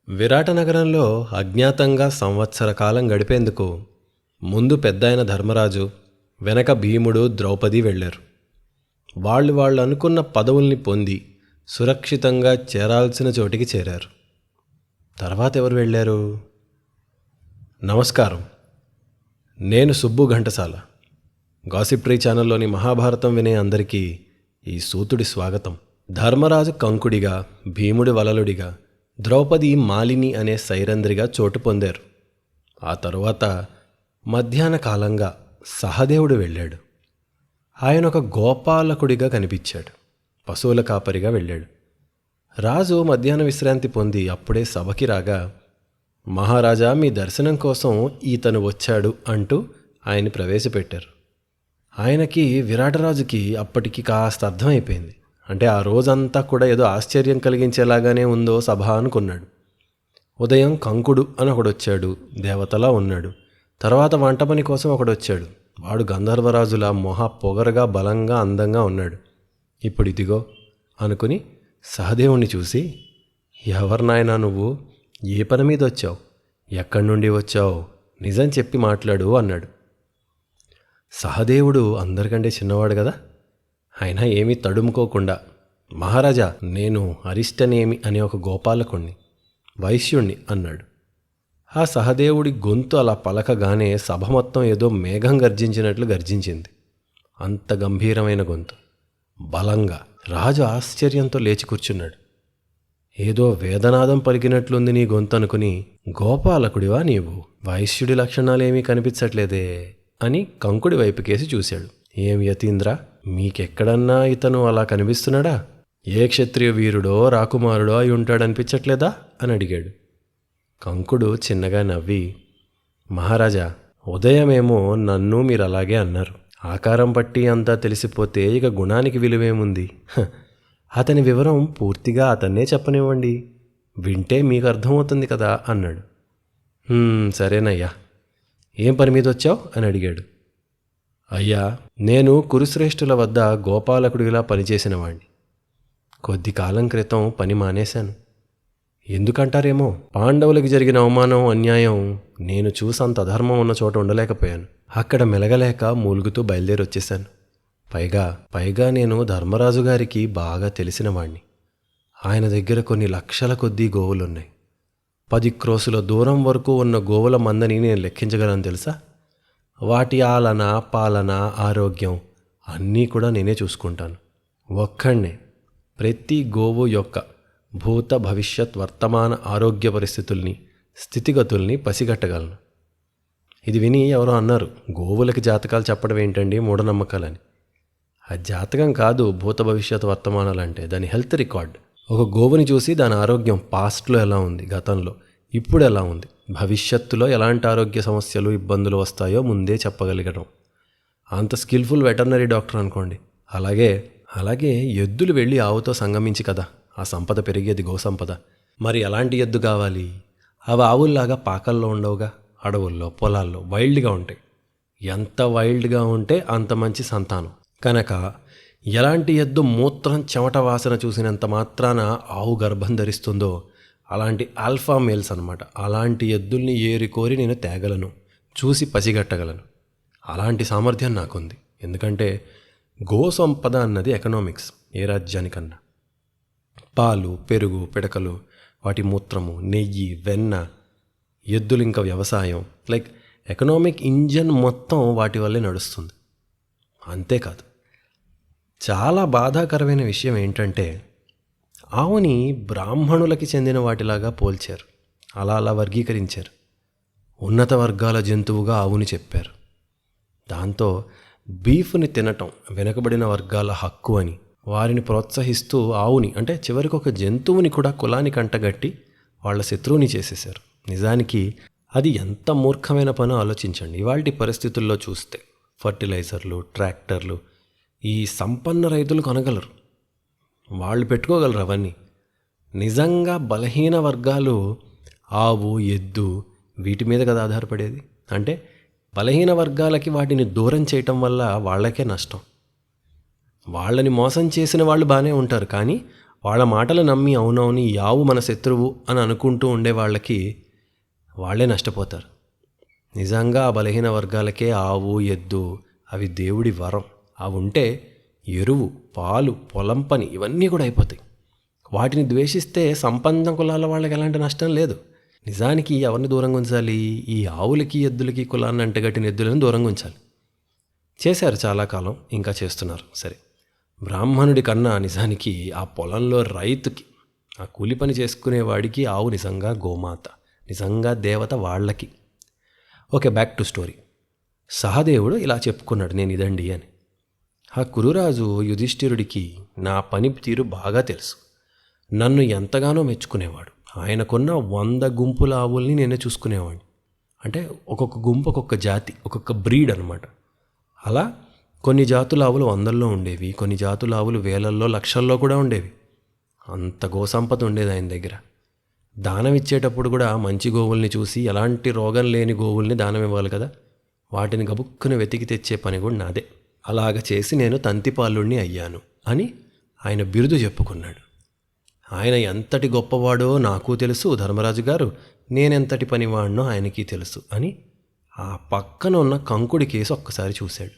విరాట నగరంలో అజ్ఞాతంగా సంవత్సర కాలం గడిపేందుకు ముందు పెద్దాయన ధర్మరాజు, వెనక భీముడు, ద్రౌపది వెళ్ళారు. వాళ్ళు అనుకున్న పదవుల్ని పొంది సురక్షితంగా చేరాల్సిన చోటికి చేరారు. తర్వాత ఎవరు వెళ్ళారు? నమస్కారం, నేను సుబ్బు ఘంటసాల. గాసిప్ ట్రీ ఛానల్లోని మహాభారతం వినే అందరికీ ఈ సూతుడి స్వాగతం. ధర్మరాజు కంకుడిగా, భీముడి వలలుడిగా, ద్రౌపది మాలిని అనే సైరంధ్రిగా చోటు పొందారు. ఆ తరువాత మధ్యాహ్న కాలంగా సహదేవుడు వెళ్ళాడు. ఆయన ఒక గోపాలకుడిగా కనిపించాడు. పశువుల కాపరిగా వెళ్ళాడు. రాజు మధ్యాహ్న విశ్రాంతి పొంది అప్పుడే సభకి రాగా, మహారాజా, మీ దర్శనం కోసం ఈతను వచ్చాడు అంటూ ఆయన్ని ప్రవేశపెట్టారు. ఆయనకి, విరాటరాజుకి అప్పటికి కాస్త అర్థమైపోయింది. అంటే ఆ రోజంతా కూడా ఏదో ఆశ్చర్యం కలిగించేలాగానే ఉందో సభ అనుకున్నాడు. ఉదయం కంకుడు అని ఒకడొచ్చాడు, దేవతలా ఉన్నాడు. తర్వాత వంట పని కోసం ఒకడొచ్చాడు. వాడు గంధర్వరాజులా మొహ పొగరగా, బలంగా, అందంగా ఉన్నాడు. ఇప్పుడు ఇదిగో అనుకుని సహదేవుణ్ణి చూసి, ఎవరినాయనా నువ్వు? ఏ పని మీద వచ్చావు? ఎక్కడి నుండి వచ్చావు? నిజం చెప్పి మాట్లాడు అన్నాడు. సహదేవుడు అందరికంటే చిన్నవాడు కదా, అయినా ఏమీ తడుముకోకుండా, మహారాజా, నేను అరిష్టనేమి అనే ఒక గోపాలకుణ్ణి, వైశ్యుణ్ణి అన్నాడు. ఆ సహదేవుడి గొంతు అలా పలకగానే సభ మొత్తం ఏదో మేఘం గర్జించినట్లు గర్జించింది. అంత గంభీరమైన గొంతు, బలంగా. రాజు ఆశ్చర్యంతో లేచి కూర్చున్నాడు. ఏదో వేదనాదం పలికినట్లుంది నీ గొంతు అనుకుని, గోపాలకుడివా నీవు? వైశ్యుడి లక్షణాలేమీ కనిపించట్లేదే అని కంకుడి వైపుకేసి చూశాడు. ఏం యతీంద్ర, మీకెక్కడన్నా ఇతను అలా కనిపిస్తున్నాడా? ఏ క్షత్రియ వీరుడో రాకుమారుడో అయి ఉంటాడనిపించట్లేదా అని అడిగాడు. కంకుడు చిన్నగా నవ్వి, మహారాజా, ఉదయమేమో నన్ను మీరు అలాగే అన్నారు. ఆకారం పట్టి అంతా తెలిసిపోతే ఇక గుణానికి విలువేముంది? అతని వివరం పూర్తిగా అతన్నే చెప్పనివ్వండి, వింటే మీకు అర్థమవుతుంది కదా అన్నాడు. సరేనయ్యా, ఏం పని మీద వచ్చావు అని అడిగాడు. అయ్యా, నేను కురుశ్రేష్ఠుల వద్ద గోపాలకుడిలా పనిచేసిన వాణ్ణి. కొద్ది కాలం క్రితం పని మానేశాను. ఎందుకంటారేమో, పాండవులకి జరిగిన అవమానం, అన్యాయం నేను చూసంత అధర్మం ఉన్న చోట ఉండలేకపోయాను. అక్కడ మెలగలేక మూలుగుతూ బయలుదేరి వచ్చేశాను. పైగా నేను ధర్మరాజు గారికి బాగా తెలిసిన వాణ్ణి. ఆయన దగ్గర కొన్ని లక్షల కొద్దీ గోవులున్నాయి. 10 క్రోసుల దూరం వరకు ఉన్న గోవుల మందని నేను లెక్కించగలను తెలుసా? వాటి ఆలన, పాలన, ఆరోగ్యం అన్నీ కూడా నేనే చూసుకుంటాను. ఒక్కడే ప్రతి గోవు యొక్క భూత, భవిష్యత్, వర్తమాన ఆరోగ్య పరిస్థితుల్ని, స్థితిగతుల్ని పసిగట్టగలను. ఇది విని ఎవరో అన్నారు, గోవులకి జాతకాలు చెప్పడం ఏంటండి, మూఢనమ్మకాలని. అది జాతకం కాదు, భూత, భవిష్యత్, వర్తమానాలంటే దాని హెల్త్ రికార్డ్. ఒక గోవుని చూసి దాని ఆరోగ్యం పాస్ట్లో ఎలా ఉంది, గతంలో, ఇప్పుడు ఎలా ఉంది, భవిష్యత్తులో ఎలాంటి ఆరోగ్య సమస్యలు, ఇబ్బందులు వస్తాయో ముందే చెప్పగలిగడం. అంత స్కిల్ఫుల్ వెటర్నరీ డాక్టర్ అనుకోండి. అలాగే ఎద్దులు వెళ్ళి ఆవుతో సంగమించి కదా ఆ సంపద పెరిగేది, గోసంపద. మరి ఎలాంటి ఎద్దు కావాలి? అవి ఆవుల్లాగా పాకల్లో ఉండవుగా, అడవుల్లో, పొలాల్లో వైల్డ్గా ఉంటాయి. ఎంత వైల్డ్గా ఉంటే అంత మంచి సంతానం. కనుక ఎలాంటి ఎద్దు మూత్రం, చెమట వాసన చూసినంత మాత్రాన ఆవు గర్భం ధరిస్తుందో అలాంటి ఆల్ఫా మేల్స్ అన్నమాట. అలాంటి ఎద్దుల్ని ఏరికోరి నేను తేగలను, చూసి పసిగట్టగలను. అలాంటి సామర్థ్యం నాకుంది. ఎందుకంటే గోసంపద అన్నది ఎకనామిక్స్ ఏ రాజ్యానికన్నా. పాలు, పెరుగు, పిడకలు, వాటి మూత్రము, నెయ్యి, వెన్న, ఎద్దులు, ఇంకా వ్యవసాయం, లైక్ ఎకనామిక్ ఇంజన్ మొత్తం వాటి వల్లే నడుస్తుంది. అంతేకాదు, చాలా బాధాకరమైన విషయం ఏంటంటే, ఆవుని బ్రాహ్మణులకి చెందిన వాటిలాగా పోల్చారు. అలా వర్గీకరించారు. ఉన్నత వర్గాల జంతువుగా ఆవుని చెప్పారు. దాంతో బీఫ్ని తినటం వెనుకబడిన వర్గాల హక్కు అని వారిని ప్రోత్సహిస్తూ ఆవుని, అంటే చివరికి ఒక జంతువుని కూడా కులానికి అంటగట్టి వాళ్ళ శత్రువుని చేసేశారు. నిజానికి అది ఎంత మూర్ఖమైన పనో ఆలోచించండి. ఇవాల్టి పరిస్థితుల్లో చూస్తే ఫర్టిలైజర్లు, ట్రాక్టర్లు ఈ సంపన్న రైతులు కొనగలరు, వాళ్ళు పెట్టుకోగలరు అవన్నీ. నిజంగా బలహీన వర్గాలు ఆవు, ఎద్దు వీటి మీద కదా ఆధారపడేది. అంటే బలహీన వర్గాలకి వాటిని దూరం చేయటం వల్ల వాళ్ళకే నష్టం. వాళ్ళని మోసం చేసిన వాళ్ళు బాగానే ఉంటారు, కానీ వాళ్ళ మాటలు నమ్మి అవునవుని ఈ ఆవు మన శత్రువు అని అనుకుంటూ ఉండే వాళ్ళకి వాళ్ళే నష్టపోతారు. నిజంగా ఆ బలహీన వర్గాలకే ఆవు, ఎద్దు అవి దేవుడి వరం. అవి ఉంటే ఎరువు, పాలు, పొలం పని ఇవన్నీ కూడా అయిపోతాయి. వాటిని ద్వేషిస్తే సంపన్న కులాల వాళ్ళకి ఎలాంటి నష్టం లేదు. నిజానికి ఎవరిని దూరంగా ఉంచాలి? ఈ ఆవులకి, ఎద్దులకి, కులాన్ని అంటగట్టిన ఎద్దులను దూరంగా ఉంచాలి. చేశారు చాలా కాలం, ఇంకా చేస్తున్నారు. సరే, బ్రాహ్మణుడి కన్నా నిజానికి ఆ పొలంలో రైతుకి, ఆ కూలి పని చేసుకునేవాడికి ఆవు నిజంగా గోమాత, నిజంగా దేవత వాళ్ళకి. Okay, back to story. సహదేవుడు ఇలా చెప్పుకున్నాడు, నేను ఇదండి అని. ఆ కురురాజు యుధిష్ఠిరుడికి నా పని తీరు బాగా తెలుసు, నన్ను ఎంతగానో మెచ్చుకునేవాడు. ఆయనకున్న 100 గుంపుల ఆవుల్ని నేనే చూసుకునేవాడిని. అంటే ఒక్కొక్క గుంపు ఒక్కొక్క జాతి, ఒక్కొక్క బ్రీడ్ అనమాట. అలా కొన్ని జాతుల ఆవులు 100ల్లో ఉండేవి, కొన్ని జాతుల ఆవులు వేలల్లో, లక్షల్లో కూడా ఉండేవి. అంత గోసంపద ఉండేది ఆయన దగ్గర. దానం ఇచ్చేటప్పుడు కూడా మంచి గోవుల్ని చూసి, ఎలాంటి రోగం లేని గోవుల్ని దానం ఇవ్వాలి కదా, వాటిని గబుక్కుని వెతికి తెచ్చే పని కూడా నాదే. అలాగ చేసి నేను తంతిపాలుణ్ణి అయ్యాను అని ఆయన బిరుదు చెప్పుకున్నాడు. ఆయన ఎంతటి గొప్పవాడో నాకు తెలుసు ధర్మరాజు గారు, నేనెంతటి పనివాడినో ఆయనకి తెలుసు అని ఆ పక్కన ఉన్న కంకుడి కేసు ఒక్కసారి చూశాడు.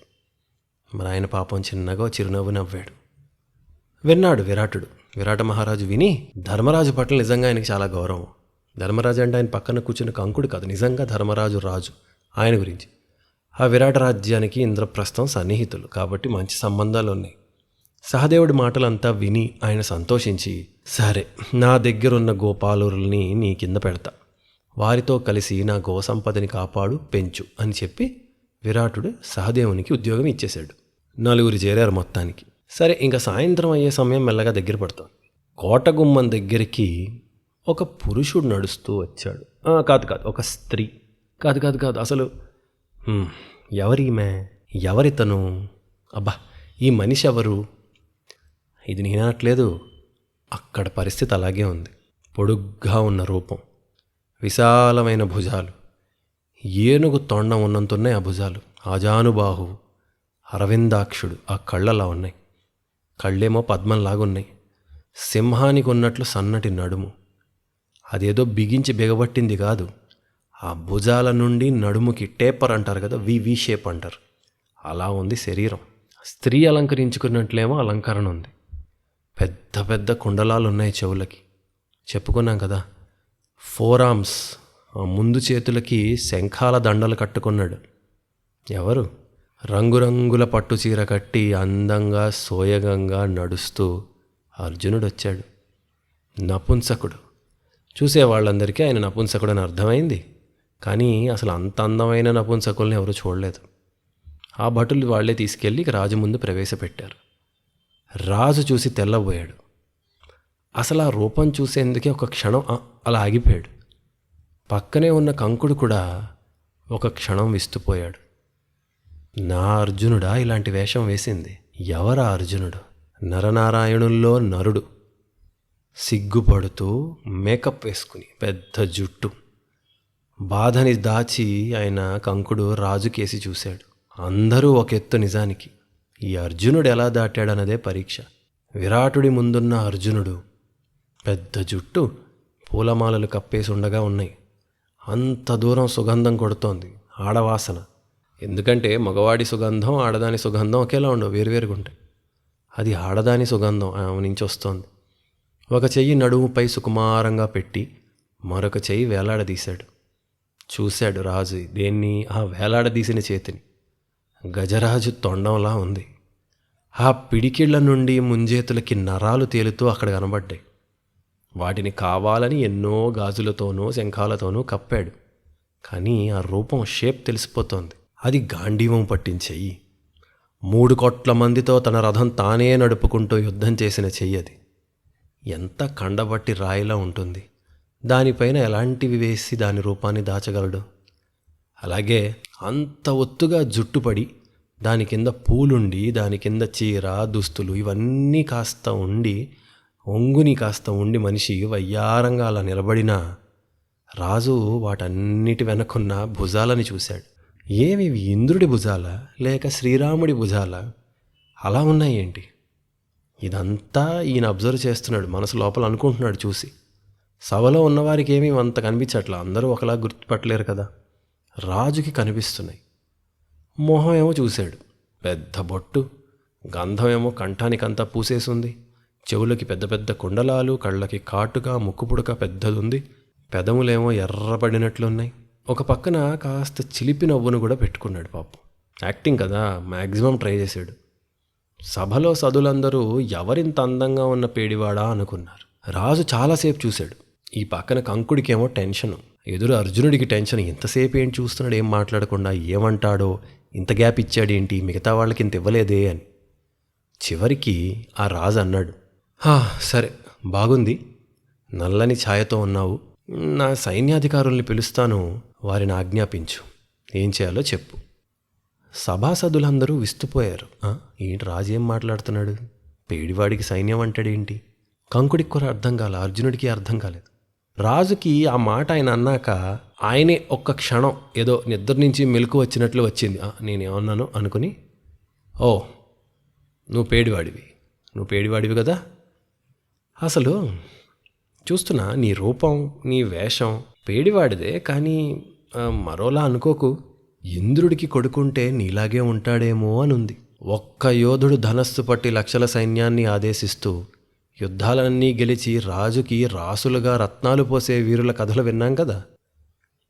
మరి ఆయన పాపం చిన్నగా చిరునవ్వు నవ్వాడు. విన్నాడు విరాటుడు. విరాట మహారాజు విని ధర్మరాజు పట్ల నిజంగా ఆయనకి చాలా గౌరవం. ధర్మరాజు అంటే ఆయన పక్కన కూర్చున్న కంకుడు కాదు, నిజంగా ధర్మరాజు రాజు. ఆయన గురించి ఆ విరాట రాజ్యానికి ఇంద్రప్రస్థం సన్నిహితులు కాబట్టి మంచి సంబంధాలు ఉన్నాయి. సహదేవుడి మాటలంతా విని ఆయన సంతోషించి, సరే నా దగ్గరున్న గోపాలురుల్ని నీ కింద పెడతా, వారితో కలిసి నా గోసంపదని కాపాడు, పెంచు అని చెప్పి విరాటుడు సహదేవునికి ఉద్యోగం ఇచ్చేశాడు. 4 చేరారు మొత్తానికి. సరే, ఇంకా సాయంత్రం అయ్యే సమయం మెల్లగా దగ్గర పడుతుంది. కోటగుమ్మం దగ్గరికి ఒక పురుషుడు నడుస్తూ వచ్చాడు. కాదు ఒక స్త్రీ. కాదు అసలు ఎవరీమె, ఎవరితను, అబ్బా ఈ మనిషి ఎవరు? ఇది నేనట్లేదు, అక్కడ పరిస్థితి అలాగే ఉంది. పొడుగ్గా ఉన్న రూపం, విశాలమైన భుజాలు, ఏనుగు తొండం ఉన్నంతున్నాయి ఆ భుజాలు, ఆజానుబాహువు, అరవిందాక్షుడు, ఆ కళ్ళలా ఉన్నాయి, కళ్ళేమో పద్మంలాగున్నాయి, సింహానికి ఉన్నట్లు సన్నటి నడుము, అదేదో బిగించి బిగబట్టింది కాదు, ఆ భుజాల నుండి నడుముకి టేపర్ అంటారు కదా, వి షేప్ అంటారు, అలా ఉంది శరీరం. స్త్రీ అలంకరించుకున్నట్లేమో అలంకరణ ఉంది. పెద్ద పెద్ద కుండలాలు ఉన్నాయి చెవులకి. చెప్పుకున్నాం కదా, 4 ఆర్మ్స్, ముందు చేతులకి శంఖాల దండలు కట్టుకున్నాడు. ఎవరు? రంగురంగుల పట్టు చీర కట్టి అందంగా సోయగంగా నడుస్తూ అర్జునుడు వచ్చాడు. నపుంసకుడు. చూసేవాళ్ళందరికీ ఆయన నపుంసకుడు అని అర్థమైంది. కానీ అసలు అంత అందమైన నపుంసకుల్ని ఎవరూ చూడలేదు. ఆ భటులు వాళ్లే తీసుకెళ్ళి రాజు ముందు ప్రవేశపెట్టారు. రాజు చూసి తెల్లబోయాడు. అసలు ఆ రూపం చూసేందుకే ఒక క్షణం అలా ఆగిపోయాడు. పక్కనే ఉన్న కంకుడు కూడా ఒక క్షణం విస్తుపోయాడు. నా అర్జునుడా ఇలాంటి వేషం వేసింది? ఎవరా అర్జునుడు? నరనారాయణుల్లో నరుడు, సిగ్గుపడుతూ మేకప్ వేసుకుని, పెద్ద జుట్టు. బాధని దాచి ఆయన కంకుడు రాజు కేసి చూశాడు. అందరూ ఒక ఎత్తు. నిజానికి ఈ అర్జునుడు ఎలా దాటాడన్నదే పరీక్ష. విరాటుడి ముందున్న అర్జునుడు పెద్ద జుట్టు, పూలమాలలు కప్పేసి ఉండగా ఉన్నాయి. అంత దూరం సుగంధం కొడుతోంది, ఆడవాసన. ఎందుకంటే మగవాడి సుగంధం, ఆడదాని సుగంధం ఒకేలా ఉండవు, వేరువేరుగా ఉంటాయి. అది ఆడదాని సుగంధం ఆమె నుంచి వస్తోంది. ఒక చెయ్యి నడుముపై సుకుమారంగా పెట్టి మరొక చెయ్యి వేలాడదీశాడు. చూశాడు రాజు దేన్ని? ఆ వేలాడదీసిన చేతిని. గజరాజు తొండంలా ఉంది. ఆ పిడికిళ్ల నుండి ముంజేతులకి నరాలు తేలుతూ అక్కడ కనబడ్డాయి. వాటిని కావాలని ఎన్నో గాజులతోనూ శంఖాలతోనూ కప్పాడు. కానీ ఆ రూపం షేప్ తెలిసిపోతోంది. అది గాంధీవం పట్టించెయ్యి. 3 కోట్ల మందితో తన రథం తానే నడుపుకుంటూ యుద్ధం చేసిన చెయ్యది. ఎంత కండబట్టి రాయిలా ఉంటుంది. దానిపైన ఎలాంటివి వేసి దాని రూపాన్ని దాచగలడు? అలాగే అంత ఒత్తుగా జుట్టుపడి, దాని కింద పూలుండి, దాని కింద చీర, దుస్తులు ఇవన్నీ కాస్త ఉండి, ఒంగుని కాస్త ఉండి మనిషి వయ్యారంగా అలా నిలబడినా రాజు వాటన్నిటి వెనకున్న భుజాలని చూశాడు. ఏమివి? ఇంద్రుడి భుజాలా లేక శ్రీరాముడి భుజాలా? అలా ఉన్నాయేంటి? ఇదంతా ఈయన అబ్జర్వ్ చేస్తున్నాడు, మనసు లోపల అనుకుంటున్నాడు చూసి. సభలో ఉన్నవారికి ఏమీ అంత కనిపించట్లా, అందరూ ఒకలా గుర్తుపట్టలేరు కదా. రాజుకి కనిపిస్తున్నాయి. మొహం ఏమో చూశాడు, పెద్ద బొట్టు, గంధం ఏమో కంఠానికంతా పూసేసుంది, చెవులకి పెద్ద పెద్ద కుండలాలు, కళ్ళకి కాటుగా, ముక్కు పుడక పెద్దదుంది, పెదములేమో ఎర్రపడినట్లున్నాయి. ఒక పక్కన కాస్త చిలిపి నవ్వును కూడా పెట్టుకున్నాడు పాపం. యాక్టింగ్ కదా, మ్యాక్సిమం ట్రై చేశాడు. సభలో సదులందరూ ఎవరింత అందంగా ఉన్న పేడివాడా అనుకున్నారు. రాజు చాలాసేపు చూశాడు. ఈ పక్కన కంకుడికేమో టెన్షను, ఎదురు అర్జునుడికి టెన్షన్. ఇంతసేపు ఏంటి చూస్తున్నాడు, ఏం మాట్లాడకుండా, ఏమంటాడో, ఇంత గ్యాప్ ఇచ్చాడేంటి, మిగతా వాళ్ళకి ఇంత ఇవ్వలేదే అని. చివరికి ఆ రాజు అన్నాడు, సరే బాగుంది, నల్లని ఛాయతో ఉన్నావు, నా సైన్యాధికారుల్ని పిలుస్తాను, వారిని ఆజ్ఞాపించు, ఏం చేయాలో చెప్పు. సభాసదులందరూ విస్తుపోయారు. ఏంటి రాజు ఏం మాట్లాడుతున్నాడు, పేడివాడికి సైన్యం అంటాడేంటి. కంకుడికి కూడా అర్థం కాలేదు, అర్జునుడికి అర్థం కాలేదు. రాజుకి ఆ మాట ఆయన అన్నాక ఆయనే ఒక్క క్షణం ఏదో నిద్ర నుంచి మెలకు వచ్చినట్లు వచ్చింది. నేనేమన్నాను అనుకుని, ఓ నువ్వు పేడివాడివి కదా, అసలు చూస్తున్నా నీ రూపం, నీ వేషం పేడివాడిదే, కానీ మరోలా అనుకోకు, ఇంద్రుడికి కొడుకుంటే నీలాగే ఉంటాడేమో అనుంది. ఒక్క యోధుడు ధనస్సు పట్టి లక్షల సైన్యాన్ని ఆదేశిస్తూ యుద్ధాలన్నీ గెలిచి రాజుకి రాసులుగా రత్నాలు పోసే వీరుల కథలు విన్నాం కదా,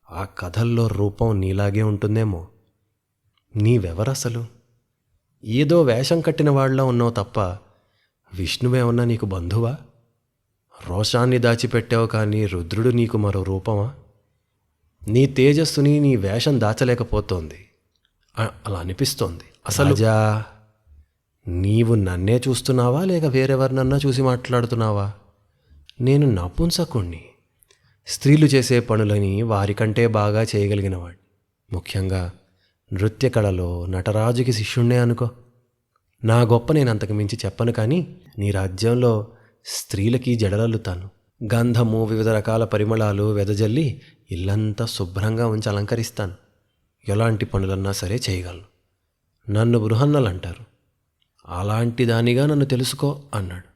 ఆ కథల్లో రూపం నీలాగే ఉంటుందేమో. నీవెవరసలు? ఏదో వేషం కట్టిన వాళ్ళ ఉన్నావు తప్ప విష్ణువేమన్నా నీకు బంధువా? రోషాన్ని దాచిపెట్టావు కానీ రుద్రుడు నీకు మరో రూపమా? నీ తేజస్సుని నీ వేషం దాచలేకపోతోంది, అలా అనిపిస్తోంది. అసలు నీవు నన్నే చూస్తున్నావా లేక వేరెవరినన్నా చూసి మాట్లాడుతున్నావా? నేను నపుంసకుణ్ణి, స్త్రీలు చేసే పనులని వారికంటే బాగా చేయగలిగినవాడిని. ముఖ్యంగా నృత్య కళలో నటరాజుకి శిష్యుణ్ణే అనుకో. నా గొప్ప నేను అంతకు మించి చెప్పను, కానీ నీ రాజ్యంలో స్త్రీలకి జడలల్లుతాను, గంధము వివిధ రకాల పరిమళాలు వెదజల్లి ఇల్లంతా శుభ్రంగా ఉంచి అలంకరిస్తాను. ఎలాంటి పనులన్నా సరే చేయగలను. నన్ను బృహన్నలు అంటారు, అలాంటి దానిగా నన్ను తెలుసుకో అన్నాడు.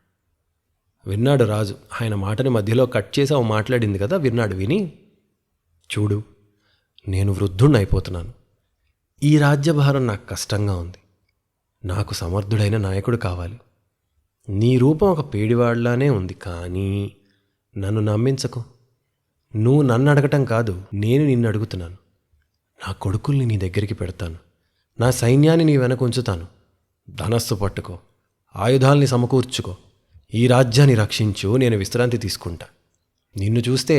విన్నాడు రాజు. ఆయన మాటని మధ్యలో కట్ చేసి అవి మాట్లాడింది కదా, విన్నాడు. విని, చూడు నేను వృద్ధుణ్ణి అయిపోతున్నాను, ఈ రాజ్యభారం నాకు కష్టంగా ఉంది, నాకు సమర్థుడైన నాయకుడు కావాలి. నీ రూపం ఒక పేడివాళ్లానే ఉంది, కానీ నన్ను నమ్మించకు. నువ్వు నన్ను అడగటం కాదు, నేను నిన్ను అడుగుతున్నాను. నా కొడుకుల్ని నీ దగ్గరికి పెడతాను, నా సైన్యాన్ని నీ వెనక ఉంచుతాను. ధనస్సు పట్టుకో, ఆయుధాల్ని సమకూర్చుకో, ఈ రాజ్యాన్ని రక్షించు, నేను విశ్రాంతి తీసుకుంటా. నిన్ను చూస్తే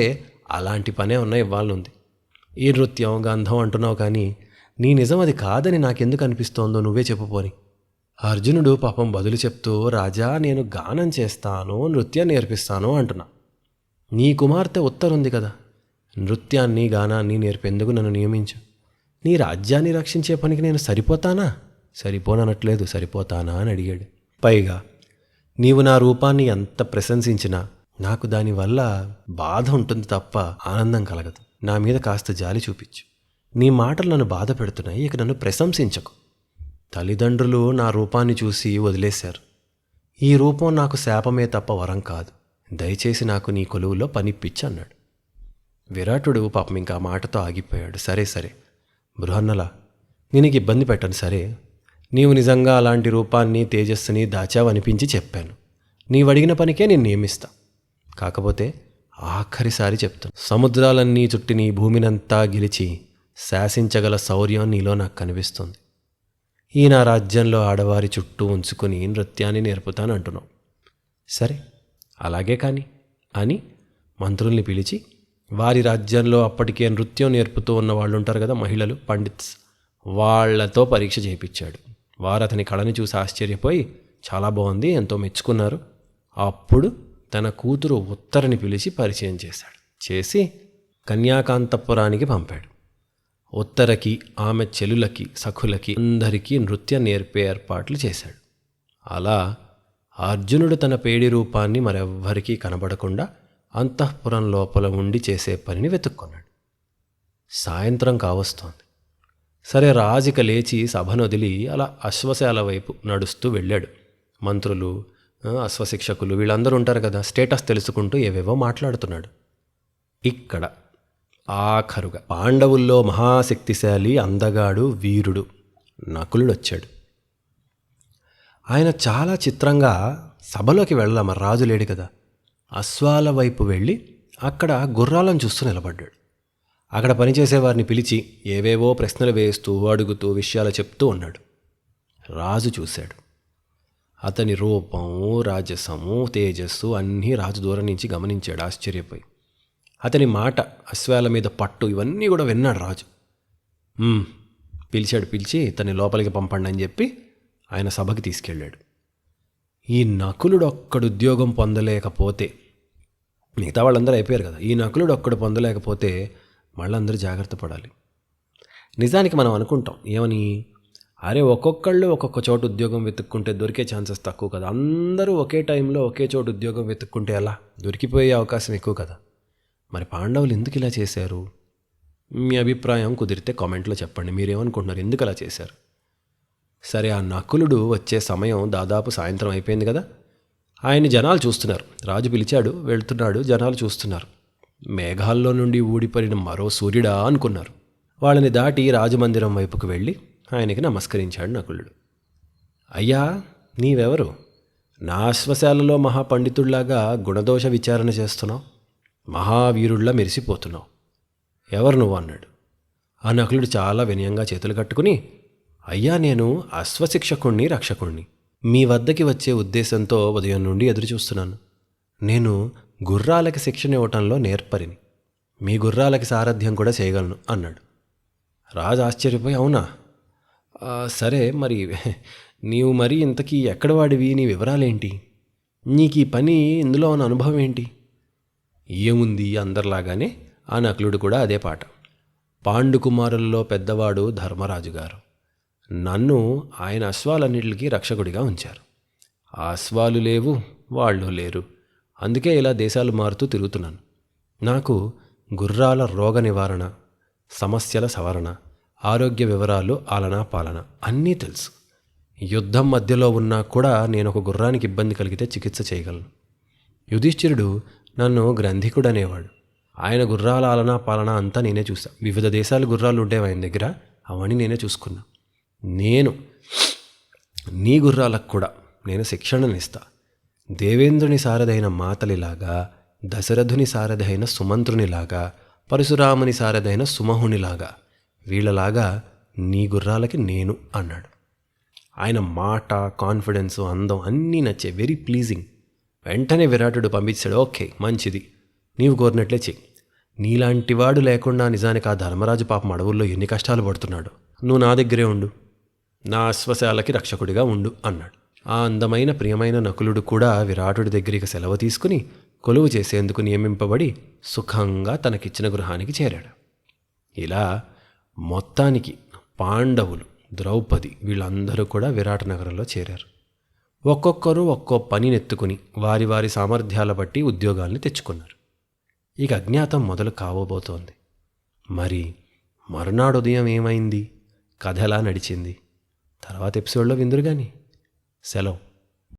అలాంటి పనే ఇవ్వాలనుంది. ఈ నృత్యం గంధం అంటున్నావు, కానీ నీ నిజం అది కాదని నాకెందుకు అనిపిస్తోందో నువ్వే చెప్పుపోని. అర్జునుడు పాపం బదులు చెప్తూ, రాజా నేను గానం చేస్తాను, నృత్యం నేర్పిస్తాను అంటున్నా. నీ కుమార్తె ఉత్తరుంది కదా, నృత్యాన్ని గానాన్ని నేర్పేందుకు నన్ను నియమించు. నీ రాజ్యాన్ని రక్షించే పనికి నేను సరిపోతానా? సరిపోనట్లేదు, సరిపోతానా అని అడిగాడు. పైగా నీవు నా రూపాన్ని ఎంత ప్రశంసించినా నాకు దానివల్ల బాధ ఉంటుంది తప్ప ఆనందం కలగదు. నా మీద కాస్త జాలి చూపించు. నీ మాటలు నన్ను బాధ పెడుతున్నాయి, ఇక నన్ను ప్రశంసించకు. తల్లిదండ్రులు నా రూపాన్ని చూసి వదిలేశారు. ఈ రూపం నాకు శాపమే తప్ప వరం కాదు. దయచేసి నాకు నీ కొలువులో పనిప్పిచ్చు అన్నాడు. విరాటుడు పాపం ఇంకా మాటతో ఆగిపోయాడు. సరే సరే బృహన్నలా, నేను ఇబ్బంది పెట్టను. సరే, నీవు నిజంగా అలాంటి రూపాన్ని తేజస్సుని దాచావనిపించి చెప్పాను. నీవు అడిగిన పనికే నేను నియమిస్తా. కాకపోతే ఆఖరిసారి చెప్తాను, సముద్రాలన్నీ చుట్టి నీ భూమినంతా గెలిచి శాసించగల శౌర్యం నీలో నాకు కనిపిస్తుంది. ఈ నా రాజ్యంలో ఆడవారి చుట్టూ ఉంచుకుని నృత్యాన్ని నేర్పుతాను అంటున్నావు. సరే అలాగే కాని అని మంత్రుల్ని పిలిచి వారి రాజ్యంలో అప్పటికే నృత్యం నేర్పుతూ ఉన్న వాళ్ళు ఉంటారు కదా, మహిళలు, పండిత్స్, వాళ్లతో పరీక్ష చేయించాడు. వారు అతని కళని చూసి ఆశ్చర్యపోయి చాలా బాగుంది, ఎంతో మెచ్చుకున్నారు. అప్పుడు తన కూతురు ఉత్తరని పిలిచి పరిచయం చేశాడు. చేసి కన్యాకాంతపురానికి పంపాడు. ఉత్తరకి, ఆమె చెలులకి, సఖులకి అందరికీ నృత్యం నేర్పే ఏర్పాట్లు చేశాడు. అలా అర్జునుడు తన పేడి రూపాన్ని మరెవ్వరికీ కనబడకుండా అంతఃపురం లోపల ఉండి చేసే పనిని వెతుక్కున్నాడు. సాయంత్రం కావస్తోంది. సరే, రాజిక లేచి సభను వదిలి అలా అశ్వశాల వైపు నడుస్తూ వెళ్ళాడు. మంత్రులు, అశ్వశిక్షకులు వీళ్ళందరూ ఉంటారు కదా, స్టేటస్ తెలుసుకుంటూ ఏవేవో మాట్లాడుతున్నాడు. ఇక్కడ ఆఖరుగా పాండవుల్లో మహాశక్తిశాలి, అందగాడు, వీరుడు నకులుడు వచ్చాడు. ఆయన చాలా చిత్రంగా సభలోకి వెళ్ళాల, మరి రాజు లేడు కదా, అశ్వాల వైపు వెళ్ళి అక్కడ గుర్రాలను చూస్తూ నిలబడ్డాడు. అక్కడ పనిచేసేవారిని పిలిచి ఏవేవో ప్రశ్నలు వేస్తూ అడుగుతూ విషయాలు చెప్తూ ఉన్నాడు. రాజు చూశాడు. అతని రూపము, రాజసము, తేజస్సు అన్నీ రాజు దూరం నుంచి గమనించాడు ఆశ్చర్యపోయి. అతని మాట, అశ్వాల మీద పట్టు ఇవన్నీ కూడా విన్నాడు రాజు. పిలిచి తన లోపలికి పంపండి అని చెప్పి ఆయన సభకి తీసుకెళ్ళాడు. ఈ నకులుడు ఒక్కడు ఉద్యోగం పొందలేకపోతే, మిగతా వాళ్ళందరూ అయిపోయారు కదా, ఈ నకులుడు ఒక్కడు పొందలేకపోతే వాళ్ళందరూ జాగ్రత్త పడాలి. నిజానికి మనం అనుకుంటాం ఏమని, అరే ఒక్కొక్కళ్ళు ఒక్కొక్క చోటు ఉద్యోగం వెతుక్కుంటే దొరికే ఛాన్సెస్ తక్కువ కదా, అందరూ ఒకే టైంలో ఒకే చోటు ఉద్యోగం వెతుక్కుంటే ఎలా, దొరికిపోయే అవకాశం ఎక్కువ కదా. మరి పాండవులు ఎందుకు ఇలా చేశారు? మీ అభిప్రాయం కుదిరితే కామెంట్లో చెప్పండి. మీరేమనుకుంటున్నారు, ఎందుకు అలా చేశారు? సరే, ఆ నకులుడు వచ్చే సమయం దాదాపు సాయంత్రం అయిపోయింది కదా, ఆయన్ని జనాలు చూస్తున్నారు. రాజు పిలిచాడు, వెళ్తున్నాడు, జనాలు చూస్తున్నారు. మేఘాల్లో నుండి ఊడిపడిన మరో సూర్యుడా అనుకున్నారు. వాళ్ళని దాటి రాజమందిరం వైపుకు వెళ్ళి ఆయనకి నమస్కరించాడు నకులుడు. అయ్యా, నీవెవరు? నా అశ్వశాలలో మహాపండితుల్లాగా గుణదోష విచారణ చేస్తున్నావు, మహావీరుల్లా మెరిసిపోతున్నావు. ఎవరు నువ్వు అన్నాడు. ఆ నకులుడు చాలా వినయంగా చేతులు కట్టుకుని, అయ్యా, నేను అశ్వశిక్షకుణ్ణి, రక్షకుణ్ణి. మీ వద్దకి వచ్చే ఉద్దేశంతో ఉదయం నుండి ఎదురు చూస్తున్నాను. నేను గుర్రాలకి శిక్షణ ఇవ్వటంలో నేర్పరిని, మీ గుర్రాలకి సారథ్యం కూడా చేయగలను అన్నాడు. రాజు ఆశ్చర్యపోయి, అవునా, సరే, మరి నీవు మరి ఇంతకీ ఎక్కడ వాడివి, నీ వివరాలేంటి, నీకు ఈ పని, ఇందులో ఉన్న అనుభవం ఏంటి? ఏముంది, అందరిలాగానే ఆ నకులుడు కూడా అదే పాట. పాండుకుమారుల్లో పెద్దవాడు ధర్మరాజు గారు నన్ను ఆయన అశ్వాలన్నిటికీ రక్షకుడిగా ఉంచారు. ఆ అశ్వాలు లేవు, వాళ్ళు లేరు, అందుకే ఇలా దేశాలు మారుతూ తిరుగుతున్నాను. నాకు గుర్రాల రోగ నివారణ, సమస్యల సవరణ, ఆరోగ్య వివరాలు, ఆలనా పాలన అన్నీ తెలుసు. యుద్ధం మధ్యలో ఉన్నా కూడా నేను ఒక గుర్రానికి ఇబ్బంది కలిగితే చికిత్స చేయగలను. యుధిష్ఠిరుడు నన్ను గ్రంథికుడు అనేవాడు. ఆయన గుర్రాల ఆలనా పాలన అంతా నేనే చూసా. వివిధ దేశాల గుర్రాలు ఉండేవి ఆయన దగ్గర, అవన్నీ నేనే చూసుకున్నా. నీ గుర్రాలకు కూడా నేను శిక్షణనిస్తా. దేవేంద్రుని సారథైన మాతలిలాగా, దశరథుని సారథైన సుమంత్రునిలాగా, పరశురాముని సారథైన సుమహునిలాగా, వీళ్ళలాగా నీ గుర్రాలకి నేను అన్నాడు. ఆయన మాట, కాన్ఫిడెన్స్, అందం అన్నీ నచ్చే, వెరీ ప్లీజింగ్. వెంటనే విరాటుడు పంపించాడు. ఓకే, మంచిది, నీవు కోరినట్లే చెయ్యి. నీలాంటి వాడు లేకుండా నిజానికి ఆ ధర్మరాజు పాపం అడవుల్లో ఎన్ని కష్టాలు పడుతున్నాడు. నువ్వు నా దగ్గరే ఉండు, నా అశ్వశాలకి రక్షకుడిగా ఉండు అన్నాడు. ఆ అందమైన ప్రియమైన నకులుడు కూడా విరాటుడి దగ్గరికి సెలవు తీసుకుని కొలువు చేసేందుకు నియమింపబడి సుఖంగా తనకిచ్చిన గృహానికి చేరాడు. ఇలా మొత్తానికి పాండవులు, ద్రౌపది వీళ్ళందరూ కూడా విరాట నగరంలో చేరారు. ఒక్కొక్కరు ఒక్కో పనినెత్తుకుని వారి వారి సామర్థ్యాల బట్టి ఉద్యోగాల్ని తెచ్చుకున్నారు. ఇక అజ్ఞాతం మొదలు కాబోతోంది. మరి మరునాడు ఉదయం ఏమైంది, కథ ఎలా నడిచింది, తర్వాత ఎపిసోడ్లో విందురు కానీ. సెలవు.